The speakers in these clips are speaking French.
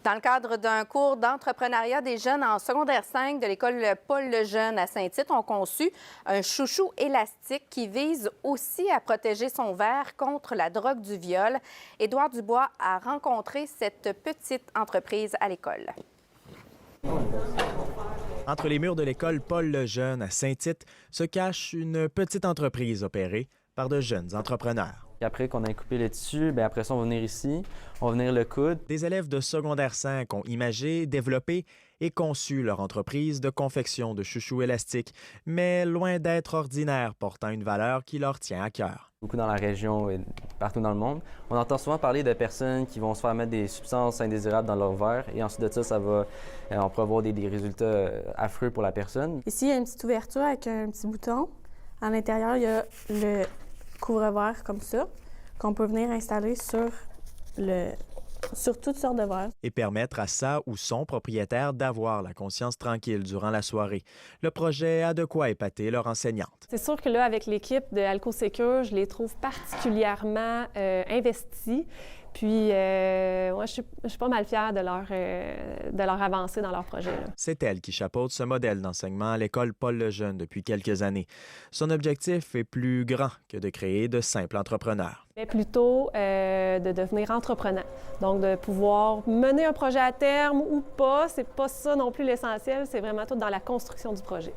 Dans le cadre d'un cours d'entrepreneuriat des jeunes en secondaire 5 de l'école Paul Lejeune à Saint-Tite, ont conçu un chouchou élastique qui vise aussi à protéger son verre contre la drogue du viol. Édouard Dubois a rencontré cette petite entreprise à l'école. Entre les murs de l'école Paul Lejeune à Saint-Tite se cache une petite entreprise opérée par de jeunes entrepreneurs. Après qu'on ait coupé le tissu, bien après ça, on va venir ici, on va venir le coudre. Des élèves de secondaire 5 ont imagé, développé et conçu leur entreprise de confection de chouchous élastiques, mais loin d'être ordinaire, portant une valeur qui leur tient à cœur. Beaucoup dans la région et partout dans le monde, on entend souvent parler de personnes qui vont se faire mettre des substances indésirables dans leur verre et ensuite de ça, on peut avoir des résultats affreux pour la personne. Ici, il y a une petite ouverture avec un petit bouton. À l'intérieur, il y a le couvre-verre comme ça, qu'on peut venir installer sur toutes sortes de verres. Et permettre à sa ou son propriétaire d'avoir la conscience tranquille durant la soirée. Le projet a de quoi épater leur enseignante. C'est sûr que là, avec l'équipe de AlcoSecure, je les trouve particulièrement investis. Puis, moi, je suis pas mal fière de leur avancée dans leur projet. Là. C'est elle qui chapeaute ce modèle d'enseignement à l'école Paul Lejeune depuis quelques années. Son objectif est plus grand que de créer de simples entrepreneurs. Mais plutôt de devenir entreprenant. Donc, de pouvoir mener un projet à terme ou pas, c'est pas ça non plus l'essentiel, c'est vraiment tout dans la construction du projet.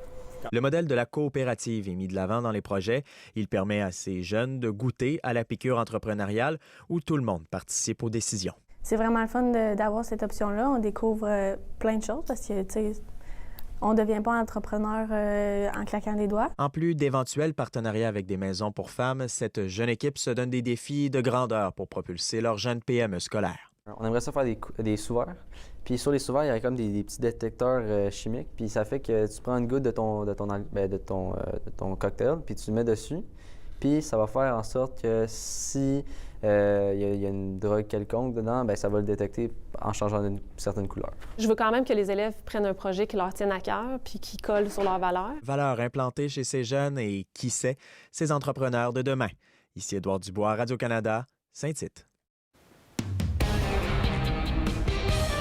Le modèle de la coopérative est mis de l'avant dans les projets. Il permet à ces jeunes de goûter à la piqûre entrepreneuriale où tout le monde participe aux décisions. C'est vraiment le fun d'avoir cette option-là. On découvre plein de choses parce que, tu sais, on ne devient pas entrepreneur en claquant des doigts. En plus d'éventuels partenariats avec des maisons pour femmes, cette jeune équipe se donne des défis de grandeur pour propulser leur jeune PME scolaire. On aimerait ça faire des sous-verres. Puis sur les sous-verres, il y a comme des petits détecteurs chimiques. Puis ça fait que tu prends une goutte de ton cocktail, puis tu le mets dessus. Puis ça va faire en sorte que si il y a une drogue quelconque dedans, bien, ça va le détecter en changeant d'une certaine couleur. Je veux quand même que les élèves prennent un projet qui leur tienne à cœur puis qui colle sur leurs valeurs. Valeurs implantées chez ces jeunes et, qui sait, ces entrepreneurs de demain. Ici Édouard Dubois, Radio-Canada, Saint-Tite.